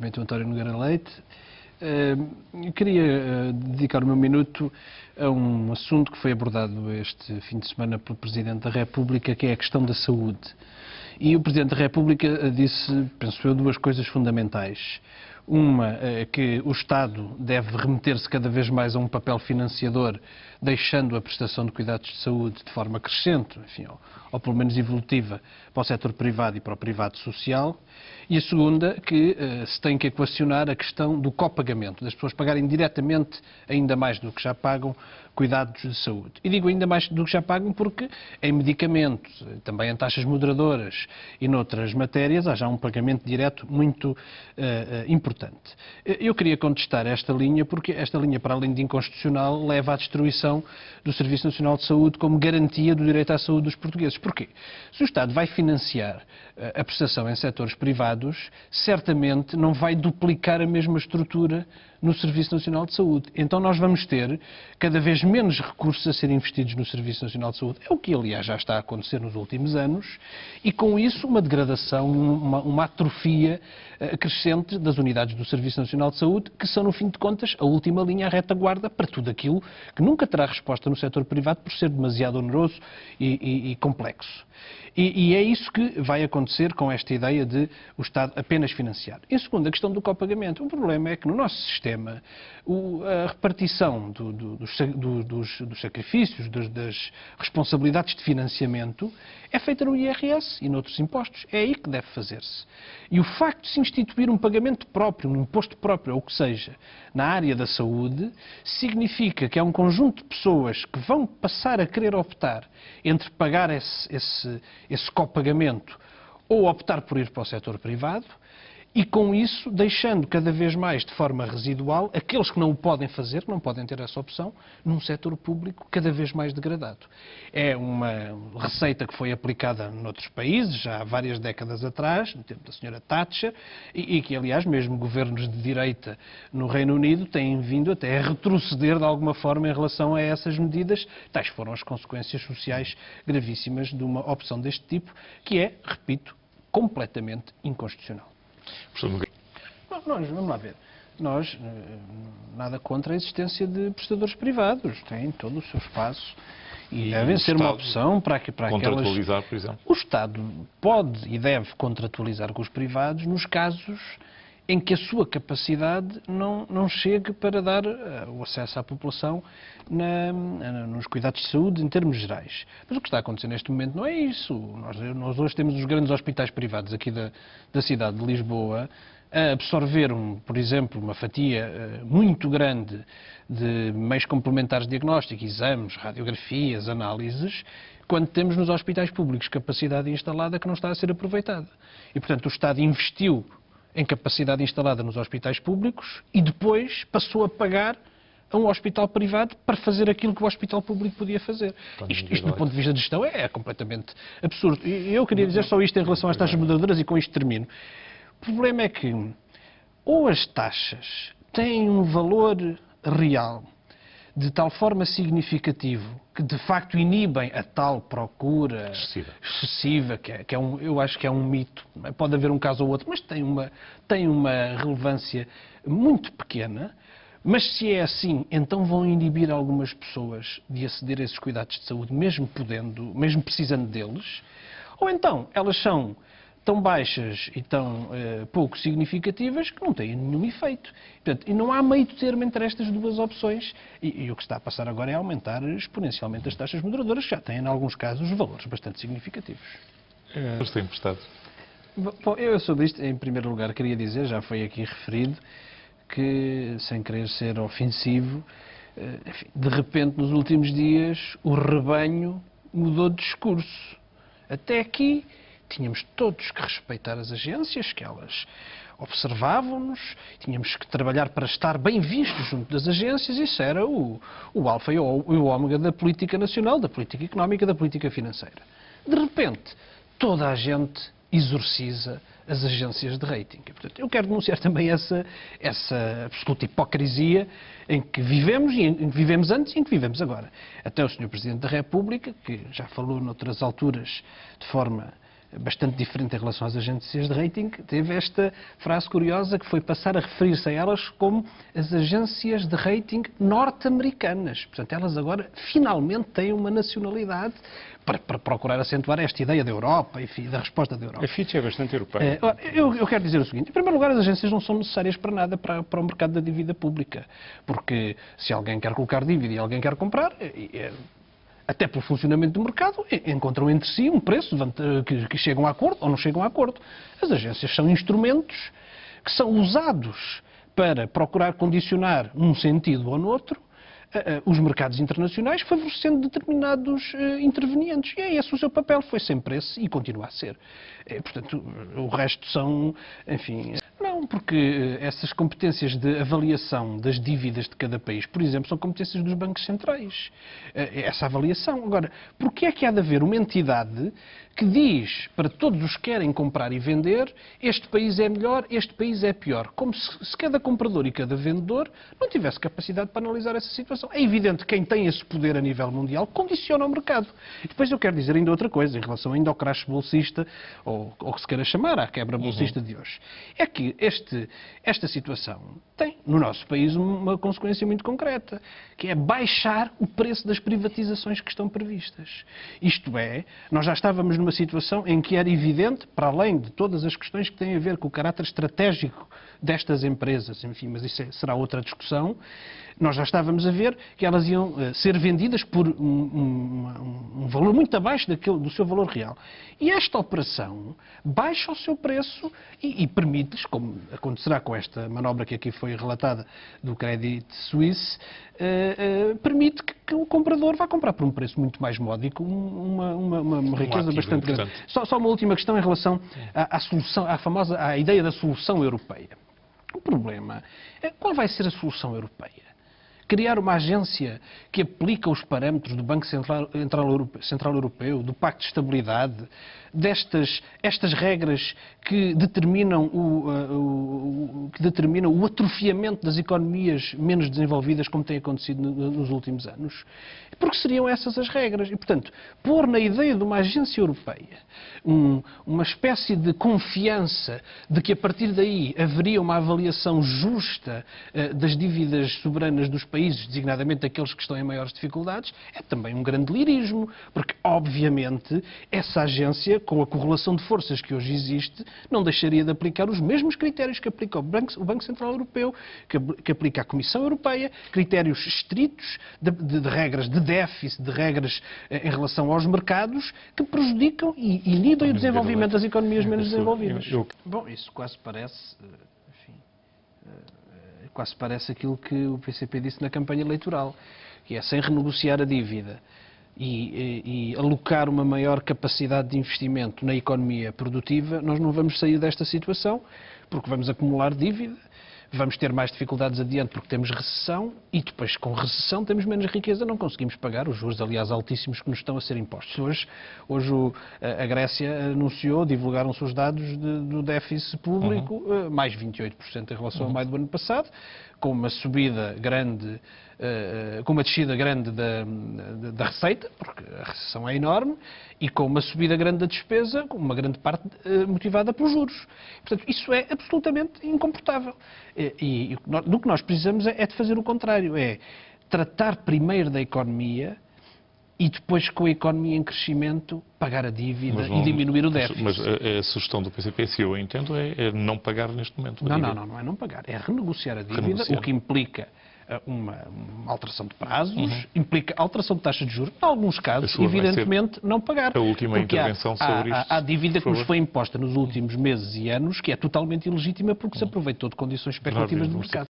Cumprimento o António Nogueira Leite. Eu queria dedicar o meu minuto a um assunto que foi abordado este fim de semana pelo Presidente da República, que é a questão da saúde. E o Presidente da República disse, penso eu, duas coisas fundamentais. Uma, que o Estado deve remeter-se cada vez mais a um papel financiador, deixando a prestação de cuidados de saúde de forma crescente, enfim, ou pelo menos evolutiva, para o setor privado e para o privado social. E a segunda, que se tem que equacionar a questão do copagamento, das pessoas pagarem diretamente, ainda mais do que já pagam, cuidados de saúde. E digo ainda mais do que já pagam porque em medicamentos, também em taxas moderadoras e noutras matérias, há já um pagamento direto muito importante. Eu queria contestar esta linha porque esta linha, para além de inconstitucional, leva à destruição do Serviço Nacional de Saúde como garantia do direito à saúde dos portugueses. Porquê? Se o Estado vai financiar a prestação em setores privados, certamente não vai duplicar a mesma estrutura no Serviço Nacional de Saúde. Então nós vamos ter cada vez menos recursos a serem investidos no Serviço Nacional de Saúde. É o que, aliás, já está a acontecer nos últimos anos, e com isso uma degradação, uma atrofia crescente das unidades do Serviço Nacional de Saúde, que são, no fim de contas, a última linha, a retaguarda para tudo aquilo que nunca terá resposta no setor privado por ser demasiado oneroso e complexo. E é isso que vai acontecer com esta ideia de o Estado apenas financiar. Em segundo, a questão do copagamento. O problema é que no nosso sistema a repartição dos sacrifícios, das responsabilidades de financiamento, é feita no IRS e noutros impostos. É aí que deve fazer-se. E o facto de se instituir um pagamento próprio, um imposto próprio, ou o que seja, na área da saúde, significa que há um conjunto de pessoas que vão passar a querer optar entre pagar esse copagamento ou optar por ir para o setor privado, e com isso deixando cada vez mais de forma residual aqueles que não o podem fazer, que não podem ter essa opção, num setor público cada vez mais degradado. É uma receita que foi aplicada noutros países, já há várias décadas atrás, no tempo da Sra. Thatcher, e que, aliás, mesmo governos de direita no Reino Unido têm vindo até a retroceder de alguma forma em relação a essas medidas. Tais foram as consequências sociais gravíssimas de uma opção deste tipo, que é, repito, completamente inconstitucional. Vamos lá ver. Nós, nada contra a existência de prestadores privados. Têm todo o seu espaço e devem ser uma opção para aquelas... Contratualizar, por exemplo. O Estado pode e deve contratualizar com os privados nos casos em que a sua capacidade não chegue para dar o acesso à população nos cuidados de saúde em termos gerais. Mas o que está a acontecer neste momento não é isso. Nós hoje temos os grandes hospitais privados aqui da cidade de Lisboa a absorver, por exemplo, uma fatia muito grande de meios complementares de diagnóstico, exames, radiografias, análises, quando temos nos hospitais públicos capacidade instalada que não está a ser aproveitada. E, portanto, o Estado investiu em capacidade instalada nos hospitais públicos e depois passou a pagar a um hospital privado para fazer aquilo que o hospital público podia fazer. Isto do ponto de vista de gestão, é completamente absurdo. E eu queria dizer só isto em relação às taxas moderadoras e com isto termino. O problema é que ou as taxas têm um valor real de tal forma significativo que de facto inibem a tal procura excessiva que eu acho que é um mito. Pode haver um caso ou outro, mas tem uma relevância muito pequena. Mas se é assim, então vão inibir algumas pessoas de aceder a esses cuidados de saúde, mesmo podendo, mesmo precisando deles, ou então elas são tão baixas e tão pouco significativas que não têm nenhum efeito. Portanto, e não há meio termo entre estas duas opções. E o que está a passar agora é aumentar exponencialmente as taxas moderadoras, que já têm, em alguns casos, valores bastante significativos. Mas tem emprestado. Bom, eu sobre isto, em primeiro lugar, queria dizer, já foi aqui referido, que, sem querer ser ofensivo, enfim, de repente, nos últimos dias, o rebanho mudou de discurso. Até aqui tínhamos todos que respeitar as agências, que elas observavam-nos, tínhamos que trabalhar para estar bem vistos junto das agências. Isso era o alfa e o ômega da política nacional, da política económica, da política financeira. De repente, toda a gente exorciza as agências de rating. E, portanto, eu quero denunciar também essa absoluta hipocrisia em que vivemos, e em que vivemos antes e em que vivemos agora. Até o Sr. Presidente da República, que já falou noutras alturas de forma bastante diferente em relação às agências de rating, teve esta frase curiosa que foi passar a referir-se a elas como as agências de rating norte-americanas. Portanto, elas agora finalmente têm uma nacionalidade para procurar acentuar esta ideia da Europa, enfim, da resposta da Europa. A Fitch é bastante europeia. Eu quero dizer o seguinte. Em primeiro lugar, as agências não são necessárias para nada para o mercado da dívida pública. Porque se alguém quer colocar dívida e alguém quer comprar, até pelo funcionamento do mercado, encontram entre si um preço que chegam a acordo ou não chegam a acordo. As agências são instrumentos que são usados para procurar condicionar num sentido ou no outro os mercados internacionais, favorecendo determinados intervenientes. E é esse o seu papel, foi sempre esse e continua a ser. Portanto, o resto são, enfim... Não, porque essas competências de avaliação das dívidas de cada país, por exemplo, são competências dos bancos centrais. Essa avaliação. Agora, porquê é que há de haver uma entidade que diz para todos os que querem comprar e vender, este país é melhor, este país é pior? Como se cada comprador e cada vendedor não tivesse capacidade para analisar essa situação. É evidente que quem tem esse poder a nível mundial condiciona o mercado. E depois eu quero dizer ainda outra coisa, em relação ainda ao crash bolsista, ou que se queira chamar à quebra bolsista de hoje. É que esta situação tem, no nosso país, uma consequência muito concreta, que é baixar o preço das privatizações que estão previstas. Isto é, nós já estávamos numa situação em que era evidente, para além de todas as questões que têm a ver com o caráter estratégico destas empresas, enfim, mas isso será outra discussão, nós já estávamos a ver que elas iam ser vendidas por um valor muito abaixo do seu valor real. E esta operação baixa o seu preço e permite-lhes, como acontecerá com esta manobra que aqui foi relatada do Credit Suisse, permite que o comprador vá comprar por um preço muito mais módico, uma riqueza bastante grande. Só uma última questão em relação à solução, à ideia da solução europeia. O problema é qual vai ser a solução europeia? Criar uma agência que aplica os parâmetros do Banco Central Europeu, do Pacto de Estabilidade, estas regras que determinam o atrofiamento das economias menos desenvolvidas, como tem acontecido nos últimos anos. Porque seriam essas as regras. E, portanto, pôr na ideia de uma agência europeia uma espécie de confiança de que a partir daí haveria uma avaliação justa das dívidas soberanas dos países, designadamente aqueles que estão em maiores dificuldades, é também um grande lirismo, porque, obviamente, essa agência, com a correlação de forças que hoje existe, não deixaria de aplicar os mesmos critérios que aplica o Banco Central Europeu, que aplica a Comissão Europeia, critérios estritos de regras de déficit, de regras em relação aos mercados, que prejudicam e inibem o desenvolvimento das economias menos desenvolvidas. Bom, isso quase parece... Quase parece aquilo que o PCP disse na campanha eleitoral, que é sem renegociar a dívida e alocar uma maior capacidade de investimento na economia produtiva, nós não vamos sair desta situação, porque vamos acumular dívida, vamos ter mais dificuldades adiante porque temos recessão e depois com recessão temos menos riqueza, não conseguimos pagar os juros, aliás, altíssimos que nos estão a ser impostos. Hoje a Grécia anunciou, divulgaram-se os dados do déficit público, mais 28% em relação ao maio do ano passado, com uma subida grande, com uma descida grande da receita, porque a recessão é enorme, e com uma subida grande da despesa, com uma grande parte motivada pelos juros. Portanto, isso é absolutamente incomportável. E do que nós precisamos é de fazer o contrário, é tratar primeiro da economia e depois, com a economia em crescimento, pagar a dívida e diminuir o déficit. Mas a sugestão do PCP, se eu entendo, é não pagar neste momento. Não é não pagar, é renegociar a dívida, o que implica uma alteração de prazos, implica alteração de taxa de juros, em alguns casos, evidentemente, não pagar. A última intervenção sobre isto. Há dívida que nos foi imposta nos últimos meses e anos, que é totalmente ilegítima porque se aproveitou de condições especulativas do mercado.